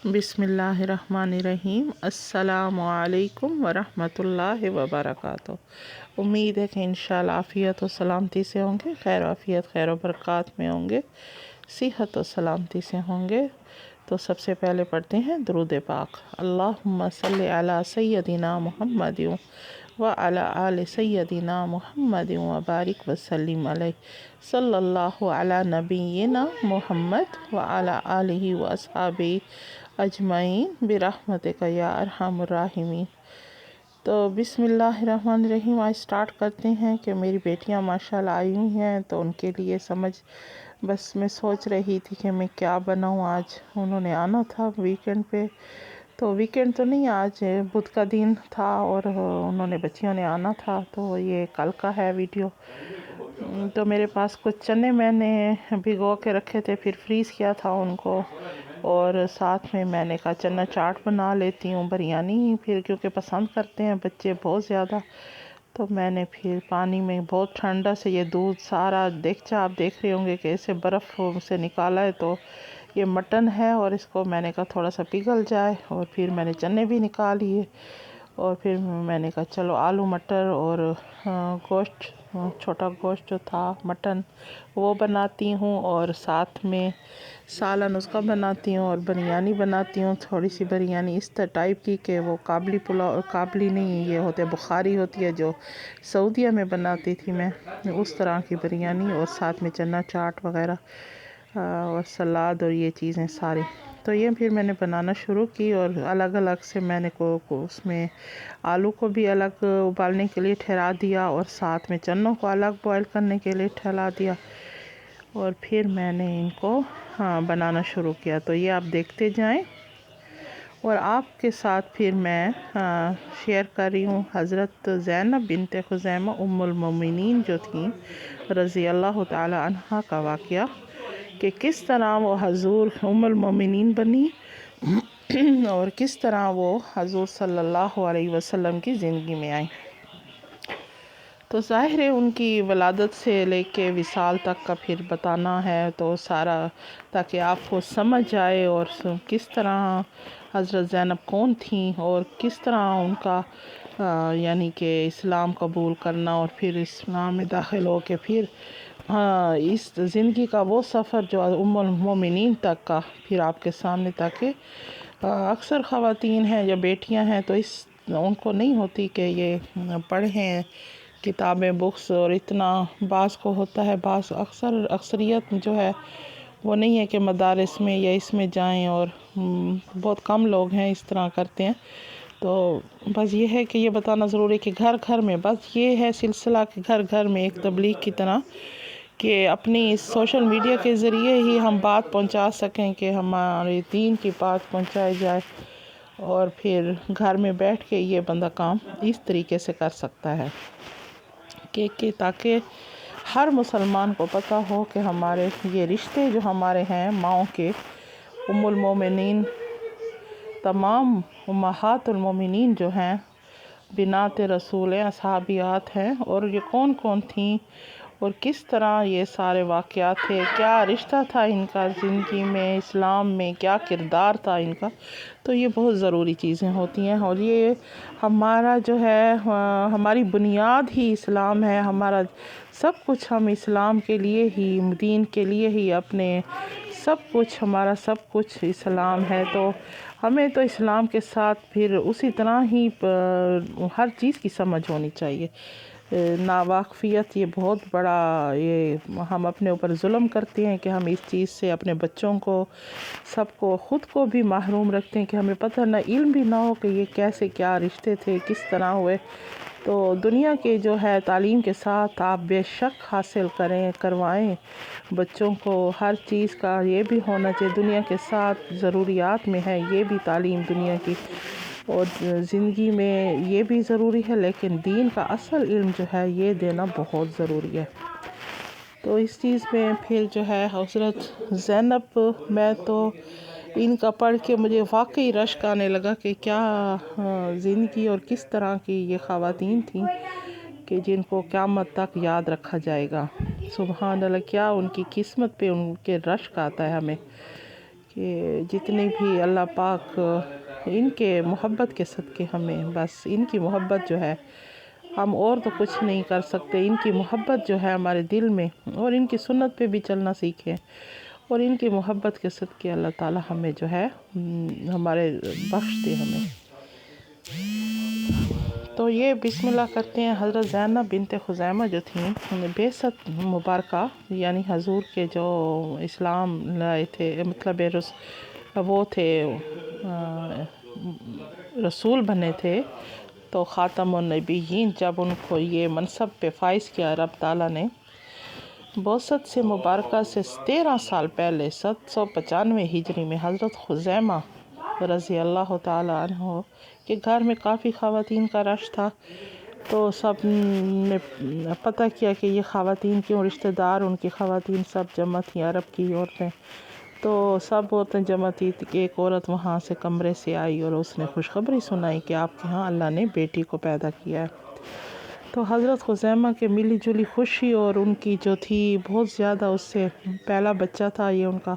बिस्मिल्लाहिर्रहमानिर्रहीम। अस्सलामु अलैकुम वरहमतुल्लाहि वबरकातुहू। उम्मीद है कि इंशाअल्लाह आफ़ियत और सलामती से होंगे, खैर आफ़ियत खैर और बरक़ात में होंगे, सेहत और सलामती से होंगे। तो सबसे पहले पढ़ते हैं दुरूद पाक। अल्लाहुम्मा सल्लि अला सय्यदिना मुहम्मदिन व अला आलि सय्यदिना मुहम्मदिन व बारिक वसल्लिम अलैहि सल्लल्लाहु अला नबिय्यिना मुहम्मद व अला आलिहि व अस्हाबिही अजमईन बिरहमतिका या अरहमुर राहिमीन। तो बिस्मिल्लाहिर्रहमानिर्रहीम। आज स्टार्ट करते हैं कि मेरी बेटियां माशाल्लाह आई हुई हैं, तो उनके लिए बस मैं सोच रही थी कि मैं क्या बनाऊं। आज उन्होंने आना था वीकेंड पे, तो वीकेंड तो नहीं, आज बुध का दिन था और उन्होंने बच्चियों ने आना था, तो ये कल का है वीडियो। तो मेरे पास कुछ चने मैंने भिगो के रखे थे, फिर फ्रीज़ किया था उनको, और साथ में मैंने कहा चना चाट बना लेती हूँ, बिरयानी फिर क्योंकि पसंद करते हैं बच्चे बहुत ज़्यादा। तो मैंने फिर पानी में बहुत ठंडा से ये दूध सारा आप देख रहे होंगे कि ऐसे बर्फ़ से निकाला है। तो ये मटन है और इसको मैंने कहा थोड़ा सा पिघल जाए, और फिर मैंने चने भी निकाल लिए, और फिर मैंने कहा चलो आलू मटर और गोश्त, छोटा गोश्त जो था मटन, वो बनाती हूँ, और साथ में सालन उसका बनाती हूँ, और बिरयानी बनाती हूँ। थोड़ी सी बिरयानी इस टाइप की कि वो काबली पुलाव, काबली नहीं, ये होते बुखारी होती है जो सऊदीया में बनाती थी मैं, उस तरह की बिरयानी, और साथ में चना चाट वगैरह और सलाद और ये चीज़ें सारी। तो ये फिर मैंने बनाना शुरू की, और अलग अलग से मैंने उसमें आलू को भी अलग उबालने के लिए ठहरा दिया, और साथ में चनों को अलग बॉईल करने के लिए ठहरा दिया, और फिर मैंने इनको बनाना शुरू किया। तो ये आप देखते जाएं, और आपके साथ फिर मैं शेयर कर रही हूँ हज़रत ज़ैनब बिनते खुज़ैमा उम्मुल मोमिनीन जो थी रज़ी अल्लाह ताला अन्हा का वाक़या, कि किस तरह वो हज़ूर उम्मुल मोमिनीन बनी और किस तरह वो हज़ूर सल्लल्लाहु अलैहि वसल्लम की ज़िंदगी में आई। तो ज़ाहिर है उनकी वलादत से लेके विसाल तक का फिर बताना है, तो सारा, ताकि आपको समझ आए और किस तरह हज़रत ज़ैनब कौन थी, और किस तरह उनका यानी कि इस्लाम कबूल करना, और फिर इस्लाम में दाखिल हो के फिर इस ज़िंदगी का वो सफ़र जो उम्मुल मोमिनीन तक का फिर आपके सामने, ताकि अक्सर ख़वातीन हैं या बेटियां हैं तो उनको नहीं होती कि ये पढ़ें किताबें बुक्स, और इतना बास को होता है, बास अक्सरियत जो है वो नहीं है कि मदारिस में या इसमें जाएं, और बहुत कम लोग हैं इस तरह करते हैं। तो बस ये है कि ये बताना ज़रूरी है कि घर घर में बस ये है सिलसिला कि घर घर में एक तबलीग की तरह कि अपनी इस सोशल मीडिया के ज़रिए ही हम बात पहुंचा सकें, कि हमारे दीन की बात पहुंचाई जाए, और फिर घर में बैठ के ये बंदा काम इस तरीके से कर सकता है कि ताकि हर मुसलमान को पता हो कि हमारे ये रिश्ते जो हमारे हैं माओं के, उम्मुल मोमिनीन, तमाम उम्महातुल मोमिनीन जो हैं, बिनात रसूल असहाबियात हैं, और ये कौन कौन थी और किस तरह ये सारे वाक़यात थे, क्या रिश्ता था इनका ज़िंदगी में, इस्लाम में क्या किरदार था इनका। तो ये बहुत ज़रूरी चीज़ें होती हैं, और ये हमारा जो है हमारी बुनियाद ही इस्लाम है। हमारा सब कुछ हम इस्लाम के लिए ही, दीन के लिए ही अपने सब कुछ, हमारा सब कुछ इस्लाम है। तो हमें तो इस्लाम के साथ फिर उसी तरह ही हर चीज़ की समझ होनी चाहिए। नावाकफ़ियत ये बहुत बड़ा, ये हम अपने ऊपर जुल्म करते हैं कि हम इस चीज़ से अपने बच्चों को, सबको, ख़ुद को भी महरूम रखते हैं कि हमें पता ना, इल्म भी ना हो कि ये कैसे क्या रिश्ते थे, किस तरह हुए। तो दुनिया के जो है तालीम के साथ आप बेशक हासिल करवाएं बच्चों को, हर चीज़ का ये भी होना चाहिए दुनिया के साथ ज़रूरियात में है ये भी तालीम दुनिया की, और ज़िंदगी में ये भी ज़रूरी है, लेकिन दीन का असल इल्म जो है ये देना बहुत ज़रूरी है। तो इस चीज़ में फिर जो है हज़रत ज़ैनब, मैं तो इनका पढ़ के मुझे वाकई रश्क आने लगा कि क्या ज़िंदगी और किस तरह की ये ख़वातीन थी कि जिनको क़यामत तक याद रखा जाएगा। सुभान अल्लाह, क्या उनकी किस्मत पे उनके रश्क आता है हमें کہ جتنی بھی اللہ پاک ان کے محبت کے صدقے ہمیں بس ان کی محبت جو ہے، ہم اور تو کچھ نہیں کر سکتے، ان کی محبت جو ہے ہمارے دل میں، اور ان کی سنت پہ بھی چلنا سیکھیں، اور ان کی محبت کے صدقے اللہ تعالی ہمیں جو ہے ہمارے بخش دے ہمیں۔ تو یہ بسم اللہ کرتے ہیں۔ حضرت زینب بنت خزیمہ جو تھیں، بعثت مبارکہ یعنی حضور کے جو اسلام لائے تھے، مطلب وہ تھے رسول بنے تھے، تو خاتم النبیین جب ان کو یہ منصب پہ فائز کیا رب تعالیٰ نے، بعثت سے مبارکہ سے 13 سال پہلے 795 ہجری میں حضرت خزیمہ رضی اللہ تعالیٰ عنہ کے گھر میں کافی خواتین کا رش تھا، تو سب نے پتہ کیا کہ یہ خواتین کیوں، رشتہ دار ان کی خواتین سب جمع تھیں، عرب کی عورتیں، تو سب عورتیں جمع تھی کہ ایک عورت وہاں سے کمرے سے آئی اور اس نے خوشخبری سنائی کہ آپ کے ہاں اللہ نے بیٹی کو پیدا کیا ہے۔ تو حضرت خزیمہ کے ملی جلی خوشی اور ان کی جو تھی بہت زیادہ، اس سے پہلا بچہ تھا یہ ان کا،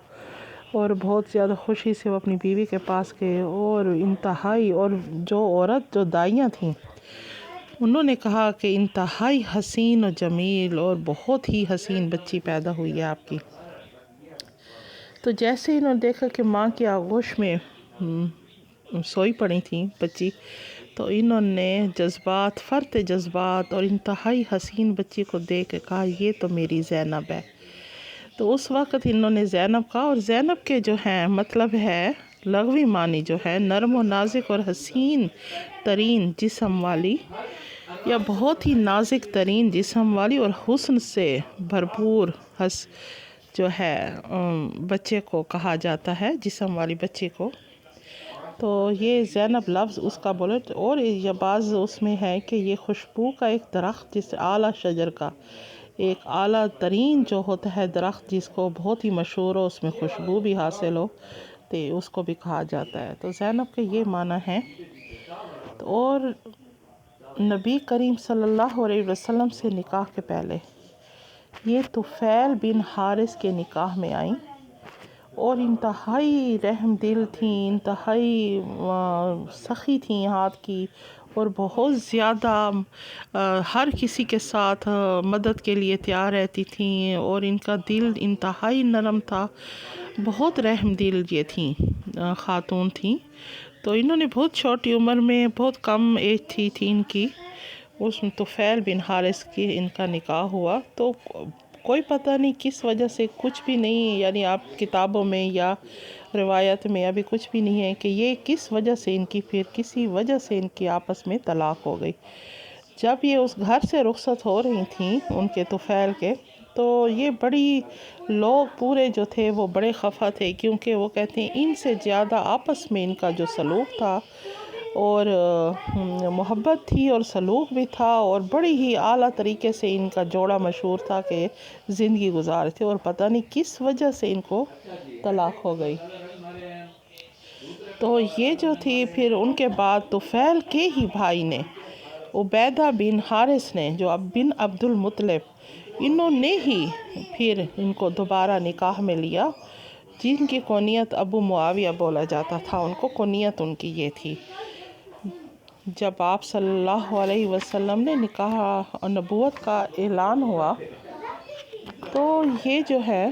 اور بہت زیادہ خوشی سے وہ اپنی بیوی کے پاس گئے، اور انتہائی، اور جو دائیاں تھیں انہوں نے کہا کہ انتہائی حسین و جمیل اور بہت ہی حسین بچی پیدا ہوئی ہے آپ کی۔ تو جیسے انہوں نے دیکھا کہ ماں کی آغوش میں سوئی پڑی تھیں بچی، تو انہوں نے فرط جذبات اور انتہائی حسین بچی کو دیکھ کے کہا یہ تو میری زینب ہے۔ تو اس وقت انہوں نے زینب کہا، اور زینب کے جو ہیں مطلب ہے لغوی معنی جو ہے نرم و نازک اور حسین ترین جسم والی، یا بہت ہی نازک ترین جسم والی اور حسن سے بھرپور جو ہے بچے کو کہا جاتا ہے، جسم والی بچے کو۔ تو یہ زینب لفظ اس کا بولے، اور یہ بعض اس میں ہے کہ یہ خوشبو کا ایک درخت، جس اعلیٰ شجر کا ایک اعلیٰ ترین جو ہوتا ہے درخت، جس کو بہت ہی مشہور ہو، اس میں خوشبو بھی حاصل ہو، تو اس کو بھی کہا جاتا ہے۔ تو زینب کے یہ معنی ہے۔ اور نبی کریم صلی اللہ علیہ وسلم سے نکاح کے پہلے یہ طفیل بن حارث کے نکاح میں آئیں، اور انتہائی رحم دل تھیں، انتہائی سخی تھیں ہاتھ کی، اور بہت زیادہ ہر کسی کے ساتھ مدد کے لیے تیار رہتی تھیں، اور ان کا دل انتہائی نرم تھا، بہت رحم دل یہ تھیں خاتون تھیں۔ تو انہوں نے بہت چھوٹی عمر میں، بہت کم ایج تھی ان کی، اس طفیل بن حارث کی ان کا نکاح ہوا۔ تو کوئی پتہ نہیں کس وجہ سے، کچھ بھی نہیں، یعنی آپ کتابوں میں یا روایت میں ابھی کچھ بھی نہیں ہے کہ یہ کس وجہ سے ان کی، پھر کسی وجہ سے ان کی آپس میں طلاق ہو گئی۔ جب یہ اس گھر سے رخصت ہو رہی تھیں ان کے طفیل کے، تو یہ بڑی لوگ پورے جو تھے وہ بڑے خفا تھے، کیونکہ وہ کہتے ہیں ان سے زیادہ آپس میں ان کا جو سلوک تھا، اور محبت تھی اور سلوک بھی تھا، اور بڑی ہی اعلیٰ طریقے سے ان کا جوڑا مشہور تھا کہ زندگی گزار تھے، اور پتہ نہیں کس وجہ سے ان کو طلاق ہو گئی۔ تو یہ جو تھی، پھر ان کے بعد طفیل کے ہی بھائی نے، عبیدہ بن حارث نے، جو اب بن عبد المطلب، انہوں نے ہی پھر ان کو دوبارہ نکاح میں لیا، جن کی کنیت ابو معاویہ بولا جاتا تھا، ان کو کنیت ان کی یہ تھی۔ جب آپ صلی اللہ علیہ وسلم نے نکاح اور نبوت کا اعلان ہوا، تو یہ جو ہے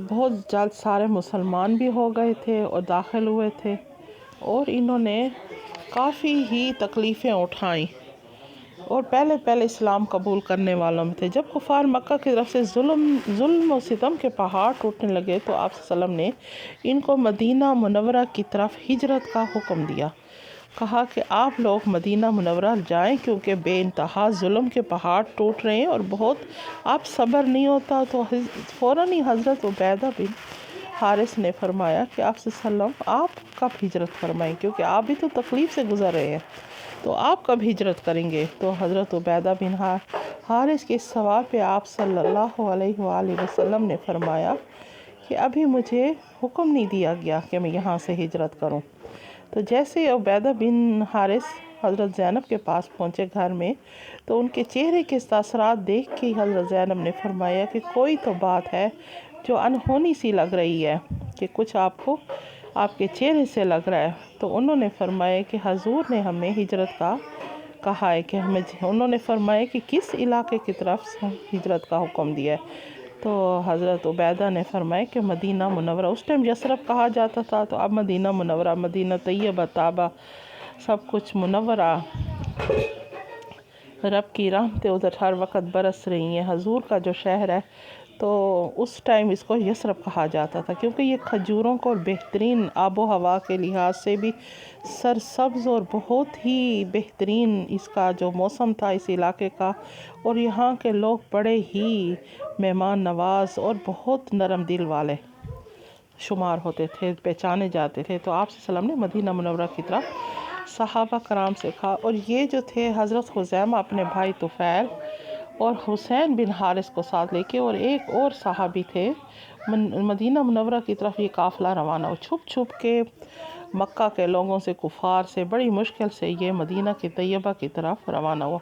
بہت جلد سارے مسلمان بھی ہو گئے تھے اور داخل ہوئے تھے، اور انہوں نے کافی ہی تکلیفیں اٹھائیں، اور پہلے اسلام قبول کرنے والوں میں تھے۔ جب کفار مکہ کی طرف سے ظلم و ستم کے پہاڑ ٹوٹنے لگے، تو آپ صلی اللہ علیہ وسلم نے ان کو مدینہ منورہ کی طرف ہجرت کا حکم دیا، کہا کہ آپ لوگ مدینہ منورہ جائیں، کیونکہ بے انتہا ظلم کے پہاڑ ٹوٹ رہے ہیں اور بہت آپ صبر نہیں ہوتا۔ تو فوراً ہی حضرت عبیدہ بن حارث نے فرمایا کہ آپ صلی اللہ علیہ وسلم آپ کب ہجرت فرمائیں، کیونکہ آپ بھی تو تکلیف سے گزر رہے ہیں، تو آپ کب ہجرت کریں گے؟ تو حضرت عبیدہ بن حارث کے اس سوال پہ آپ صلی اللہ علیہ وآلہ وسلم نے فرمایا کہ ابھی مجھے حکم نہیں دیا گیا کہ میں یہاں سے ہجرت کروں۔ تو جیسے عبیدہ بن حارث حضرت زینب کے پاس پہنچے گھر میں، تو ان کے چہرے کے تاثرات دیکھ کے حضرت زینب نے فرمایا کہ کوئی تو بات ہے، जो अनहोनी सी लग रही है कि कुछ आपको आपके चेहरे से लग रहा है। तो उन्होंने फरमाया कि हजूर ने हमें हिजरत का कहा है कि हमें, उन्होंने फरमाया कि किस इलाके की तरफ हिजरत का हुक्म दिया है। तो हज़रत उबैदा ने फरमाया कि मदीना मुनव्वरा, उस टाइम यसरब कहा जाता था, तो अब मदीना मुनव्वरा, मदीना तैयबा, ताबा, सब कुछ मुनव्वरा, रब की रहमतें उधर हर वक्त बरस रही हैं, हजूर का जो शहर है। तो उस टाइम इसको यसरब कहा जाता था, क्योंकि ये खजूरों को और बेहतरीन आबो हवा के लिहाज से भी सरसब्ज़ और बहुत ही बेहतरीन इसका जो मौसम था इस इलाके का। और यहाँ के लोग बड़े ही मेहमान नवाज और बहुत नरम दिल वाले शुमार होते थे, पहचाने जाते थे। तो आप सल्लल्लाहु अलैहि वसल्लम ने मदीना मुनव्वरा की तरफ सहाबा कराम से कहा। और ये जो थे हज़रत खुज़ैमा अपने भाई तुफ़ैल और हुसैन बिन हारिस को साथ लेके, और एक और सहाबी थे, मदीना मुनव्वरा की तरफ ये काफ़िला रवाना हो। छुप छुप के मक्का के लोगों से, कुफार से बड़ी मुश्किल से ये मदीना की तैयबा की तरफ रवाना हुआ।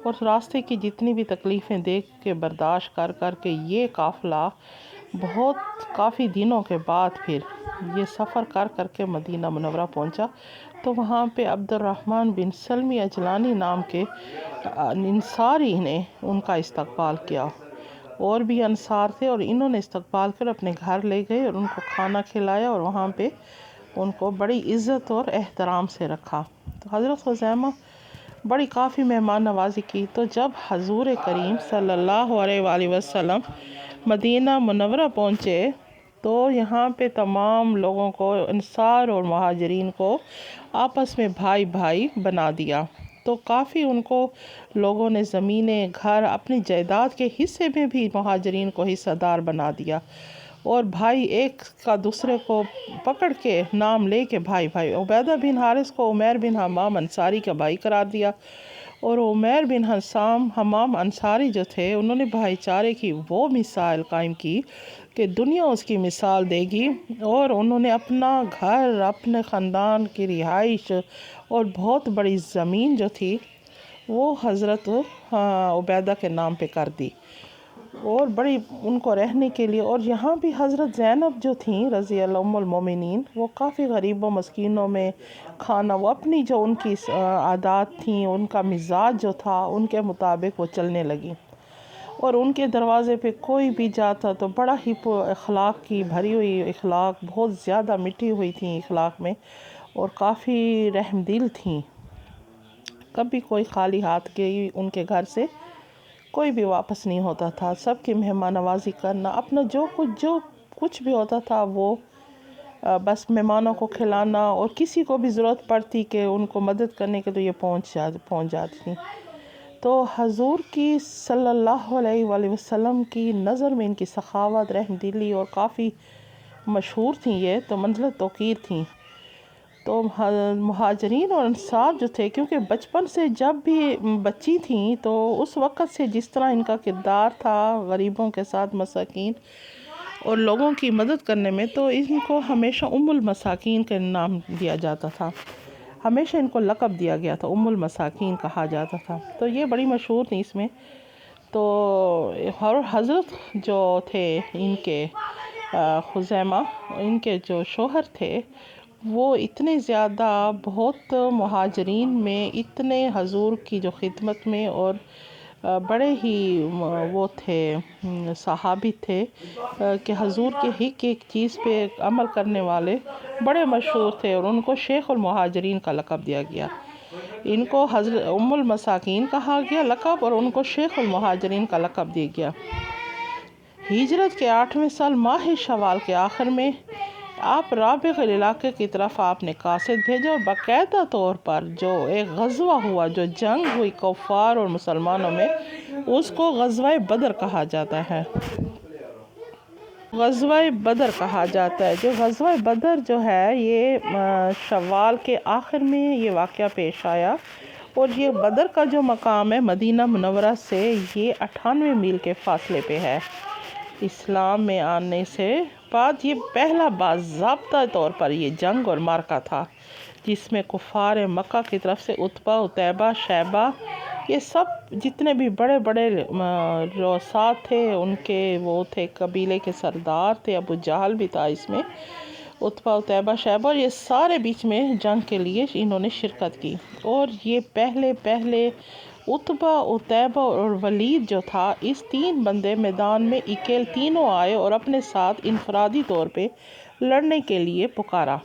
और रास्ते की जितनी भी तकलीफ़ें देख के बर्दाश्त कर कर के ये काफ़िला बहुत काफ़ी दिनों के बाद फिर ये सफ़र कर कर के मदीना मुनव्वरा पहुंचा। तो वहाँ पे अब्दुर्रहमान बिन सलमी अजलानी नाम के अंसारी ने उनका इस्तकबाल किया। और भी अंसार थे, और इन्होंने इस्तकबाल कर अपने घर ले गए और उनको खाना खिलाया और वहाँ पे उनको बड़ी इज़्ज़त और एहतराम से रखा। तो हज़रत खुज़ैमा बड़ी काफ़ी मेहमान नवाजी की। तो जब हजूर करीम सल्लल्लाहु अलैहि वसल्लम मदीना मुनव्वरा पहुँचे, तो यहाँ पे तमाम लोगों को, अंसार और मुहाजिरीन को आपस में भाई भाई बना दिया। तो काफ़ी उनको लोगों ने ज़मीनें, घर, अपनी जायदाद के हिस्से में भी मुहाजिरीन को हिस्सेदार बना दिया। और भाई एक का दूसरे को पकड़ के नाम ले के भाई भाई, उबैदा बिन हारिस को उमैर बिन हमाम अंसारी का भाई करार दिया। और उमैर बिन हमाम अंसारी जो थे, उन्होंने भाईचारे की वो मिसाल कायम की कि दुनिया उसकी मिसाल देगी। और उन्होंने अपना घर, अपने ख़ानदान की रिहाइश और बहुत बड़ी ज़मीन जो थी वो हज़रत उबैदा के नाम पे कर दी, और बड़ी उनको रहने के लिए। और यहाँ भी हज़रत ज़ैनब जो थी रज़ी अल्लाह उम्मुल मोमिनीन, वो काफ़ी गरीबों मस्कीनों में खाना, वो अपनी जो उनकी आदत थी, उनका मिजाज जो था, उनके मुताबिक वो चलने लगी। और उनके दरवाज़े पे कोई भी जाता तो बड़ा ही अखलाक की भरी हुई, अखलाक बहुत ज़्यादा मिटी हुई थी अखलाक में, और काफ़ी रहमदिल थी। कभी कोई खाली हाथ गई उनके घर से कोई भी वापस नहीं होता था। सबकी मेहमान नवाजी करना, अपना जो कुछ भी होता था वो बस मेहमानों को खिलाना, और किसी को भी ज़रूरत पड़ती कि उनको मदद करने के तो ये पहुंच जाती थी। तो हजूर की सल्लल्लाहु अलैहि वसल्लम की नज़र में इनकी सखावत, रहमदिली और काफ़ी मशहूर थी ये, तो मंज़िल तौक़ीर थी। तो मुहाजिरीन और अंसार जो थे, क्योंकि बचपन से जब भी बच्ची थी तो उस वक़्त से जिस तरह इनका किरदार था गरीबों के साथ, मसाकीन और लोगों की मदद करने में, तो इनको हमेशा उम्मुल मसाकीन का नाम दिया जाता था। हमेशा इनको लक़ब दिया गया था, उम्मुल मसाकीन कहा जाता था। तो ये बड़ी मशहूर थी इसमें। तो और हज़रत जो थे इनके खुज़ैमा, इनके जो शोहर थे, वो इतने ज़्यादा बहुत मुहाजिरीन में इतने हजूर की जो खिदमत में और बड़े ही वो थे, सहाबी थे कि हजूर के एक चीज़ पे अमल करने वाले बड़े मशहूर थे, और उनको शेख उल मुहाजिरीन का लक़ब दिया गया। इनको हज़रत उम्मुल मसाकीन कहा गया लक़ब, और उनको शेख उल मुहाजिरीन का लक़ब दिया गया। हिजरत के 8वें साल माह शवाल के आखिर में आप राबिग़ इलाके की तरफ आपने कासिद भेजा, और बाकायदा तौर पर जो एक गज़वा हुआ, जो जंग हुई कुफ़ार और मुसलमानों में, उसको गज़वा बदर कहा जाता है। गज़वा बदर कहा जाता है। जो गज़वा बदर जो है ये शवाल के आखिर में ये वाक़या पेश आया, और ये बदर का जो मकाम है मदीना मुनव्वरा से ये 98 मील के फ़ासले पे है। इस्लाम में आने से बाद ये पहला बाज़ाब्ता तौर पर ये जंग और मार्का था, जिसमें कुफ़ार मक्का की तरफ से उतबा, उतैबा, शैबा یہ سب جتنے بھی بڑے بڑے روسات تھے ان کے وہ تھے قبیلے کے سردار تھے، ابو جہل بھی تھا اس میں، عتبہ عتیبہ شیبہ، اور یہ سارے بیچ میں جنگ کے لیے انہوں نے شرکت کی۔ اور یہ پہلے عتبہ عتیبہ اور ولید جو تھا، اس 3 بندے میدان میں اکیل تینوں آئے اور اپنے ساتھ انفرادی طور پہ لڑنے کے لیے پکارا۔